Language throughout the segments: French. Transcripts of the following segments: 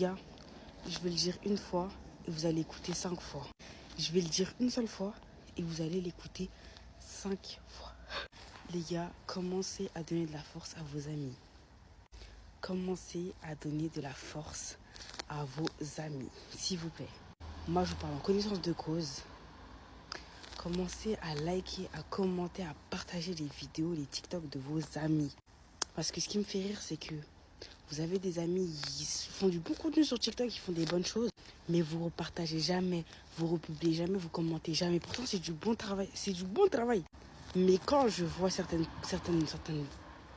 Gars, je vais le dire une fois et vous allez écouter 5 fois. Je vais le dire une seule fois et vous allez l'écouter 5 fois. Les gars, commencez à donner de la force à vos amis. Commencez à donner de la force à vos amis, s'il vous plaît. Moi, je vous parle en connaissance de cause. Commencez à liker, à commenter, à partager les vidéos, les TikTok de vos amis. Parce que ce qui me fait rire, c'est que vous avez des amis, ils font du bon contenu sur TikTok, ils font des bonnes choses, mais vous ne repartagez jamais, vous ne republiez jamais, vous commentez jamais. Pourtant, c'est du bon travail, c'est du bon travail. Mais quand je vois certaines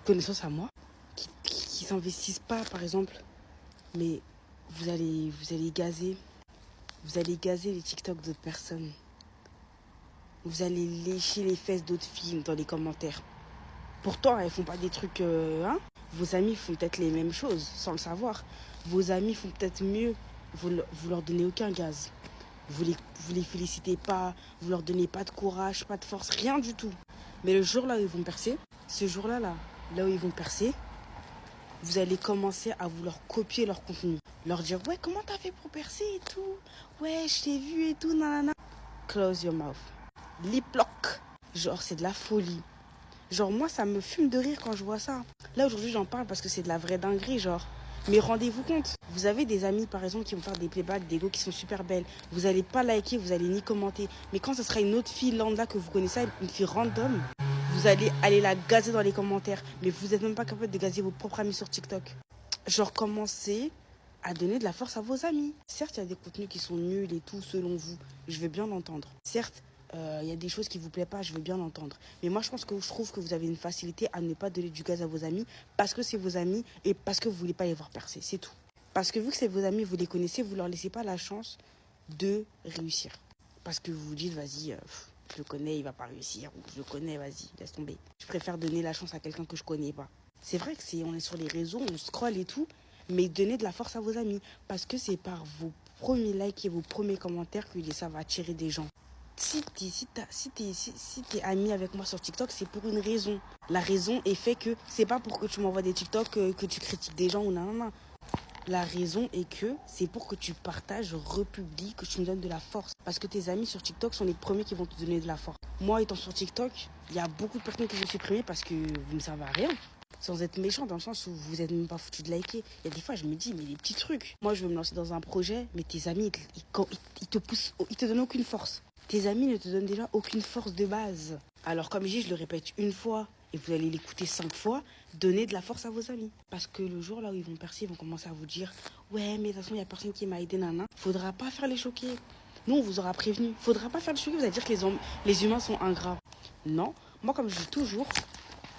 connaissances à moi, qui s'investissent pas, par exemple, mais vous allez gazer les TikTok d'autres personnes. Vous allez lécher les fesses d'autres filles dans les commentaires. Pourtant, elles font pas des trucs, Vos amis font peut-être les mêmes choses, sans le savoir. Vos amis font peut-être mieux. Vous leur donnez aucun gaz. Vous les félicitez pas, vous leur donnez pas de courage, pas de force, rien du tout. Mais le jour là où ils vont percer, ce jour-là, là où ils vont percer, vous allez commencer à vouloir copier leur contenu. Leur dire, ouais, comment t'as fait pour percer et tout? Ouais, je t'ai vu et tout, nanana. Close your mouth. Lip lock. Genre, c'est de la folie. Genre, moi, ça me fume de rire quand je vois ça. Là, aujourd'hui, j'en parle parce que c'est de la vraie dinguerie, genre. Mais rendez-vous compte, vous avez des amis, par exemple, qui vont faire des playbacks, des go qui sont super belles. Vous n'allez pas liker, vous allez ni commenter. Mais quand ce sera une autre fille lambda que vous connaissez, une fille random, vous allez aller la gazer dans les commentaires. Mais vous n'êtes même pas capable de gazer vos propres amis sur TikTok. Genre, commencez à donner de la force à vos amis. Certes, il y a des contenus qui sont nuls et tout, selon vous. Je veux bien l'entendre. Certes, il y a des choses qui ne vous plaisent pas, je veux bien l'entendre. Mais moi, je trouve que vous avez une facilité à ne pas donner du gaz à vos amis parce que c'est vos amis et parce que vous ne voulez pas les voir percer. C'est tout. Parce que vu que c'est vos amis, vous les connaissez, vous ne leur laissez pas la chance de réussir. Parce que vous vous dites, vas-y, je le connais, il ne va pas réussir. Ou je le connais, vas-y, laisse tomber. Je préfère donner la chance à quelqu'un que je ne connais pas. C'est vrai que on est sur les réseaux, on scrolle et tout, mais donnez de la force à vos amis. Parce que c'est par vos premiers likes et vos premiers commentaires que ça va attirer des gens. Si t'es ami avec moi sur TikTok, c'est pour une raison. La raison est fait que c'est pas pour que tu m'envoies des TikTok, que tu critiques des gens ou non. La raison est que c'est pour que tu partages, republies, que tu me donnes de la force. Parce que tes amis sur TikTok sont les premiers qui vont te donner de la force. Moi, étant sur TikTok, il y a beaucoup de personnes qui ont supprimé parce que vous ne servez à rien. Sans être méchant, dans le sens où vous n'êtes même pas foutu de liker. Il y a des fois, je me dis, mais les petits trucs. Moi, je veux me lancer dans un projet, mais tes amis, ils te poussent, ils te donnent aucune force. Tes amis ne te donnent déjà aucune force de base. Alors, comme je dis, je le répète une fois et vous allez l'écouter 5 fois, donnez de la force à vos amis. Parce que le jour là où ils vont percer, ils vont commencer à vous dire, ouais, mais de toute façon, il n'y a personne qui m'a aidé, nana. Faudra pas faire les choquer. Nous, on vous aura prévenu. Faudra pas faire les choquer, vous allez dire que les humains sont ingrats. Non. Moi, comme je dis toujours,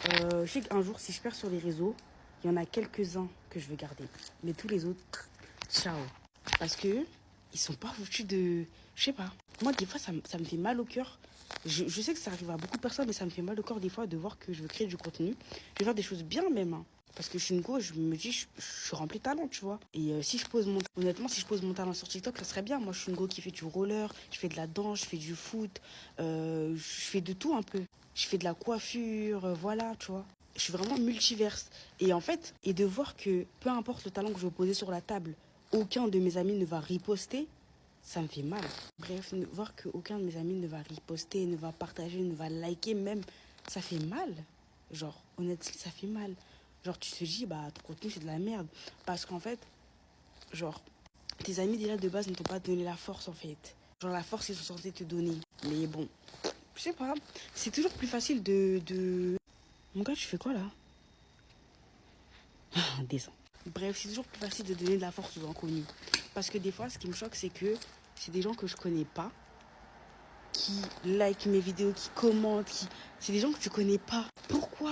je sais qu'un jour, si je perds sur les réseaux, il y en a quelques-uns que je veux garder. Mais tous les autres, ciao. Parce que ils sont pas foutus de... Je sais pas. Moi, des fois, ça me fait mal au cœur. Je sais que ça arrive à beaucoup de personnes, mais ça me fait mal au cœur des fois de voir que je veux créer du contenu. Je veux faire des choses bien même. Hein. Parce que je suis une go, je me dis, je suis remplie de talent, tu vois. Et honnêtement, si je pose mon talent sur TikTok, ça serait bien. Moi, je suis une go qui fait du roller, je fais de la danse, je fais du foot, je fais de tout un peu. Je fais de la coiffure, voilà, tu vois. Je suis vraiment multiverse. Et en fait, et de voir que peu importe le talent que je vais poser sur la table, aucun de mes amis ne va riposter, ça me fait mal. Bref, voir qu'aucun de mes amis ne va riposter, ne va partager, ne va liker même, ça fait mal. Genre, honnêtement, ça fait mal. Genre, tu te dis, bah, ton contenu, c'est de la merde. Parce qu'en fait, genre, tes amis, déjà, de base, ne t'ont pas donné la force, en fait. Genre, la force, ils sont censés te donner. Mais bon, je sais pas. C'est toujours plus facile de... Mon gars, tu fais quoi, là? Descends. Bref, c'est toujours plus facile de donner de la force aux inconnus. Parce que des fois, ce qui me choque, c'est que c'est des gens que je connais pas, qui like mes vidéos, qui commentent, c'est des gens que tu connais pas. Pourquoi?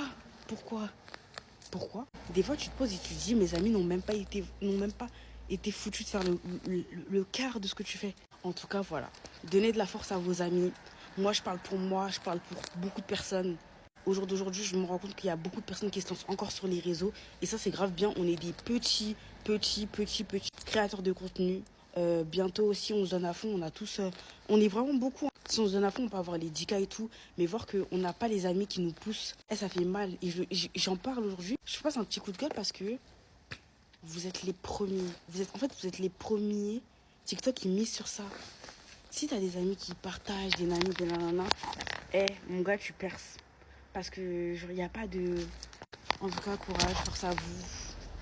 Des fois, tu te poses et tu te dis, mes amis n'ont même pas été foutus de faire le quart de ce que tu fais. En tout cas, voilà. Donnez de la force à vos amis. Moi, je parle pour beaucoup de personnes. Au jour d'aujourd'hui, je me rends compte qu'il y a beaucoup de personnes qui se lancent encore sur les réseaux. Et ça, c'est grave bien. On est des petits créateurs de contenu. Bientôt aussi, on se donne à fond. On a tous... on est vraiment beaucoup. Si on se donne à fond, on peut avoir les 10K et tout. Mais voir qu'on n'a pas les amis qui nous poussent, ça fait mal. Et j'en parle aujourd'hui. Je passe un petit coup de gueule parce que vous êtes les premiers. Vous êtes les premiers. TikTok, il mise sur ça. Si t'as des amis qui partagent, des nanis, des nanana, mon gars, tu perces. Parce que, genre, il n'y a pas de... En tout cas, courage, force à vous.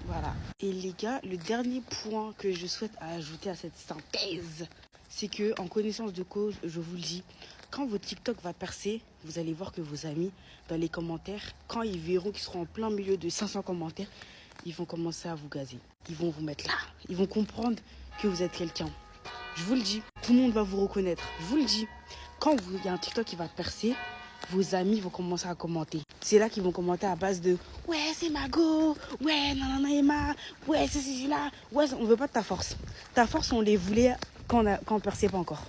Voilà. Et les gars, le dernier point que je souhaite ajouter à cette synthèse, c'est que, en connaissance de cause, je vous le dis, quand votre TikTok va percer, vous allez voir que vos amis, dans les commentaires, quand ils verront qu'ils seront en plein milieu de 500 commentaires, ils vont commencer à vous gazer. Ils vont vous mettre là. Ils vont comprendre que vous êtes quelqu'un. Je vous le dis, tout le monde va vous reconnaître. Je vous le dis. Quand il y a un TikTok qui va percer, vos amis vont commencer à commenter. C'est là qu'ils vont commenter à base de « Ouais, c'est Mago. Ouais, nanana Emma. Ouais, c'est là. Ouais, on veut pas de ta force. Ta force, on les voulait quand on perçait pas encore. »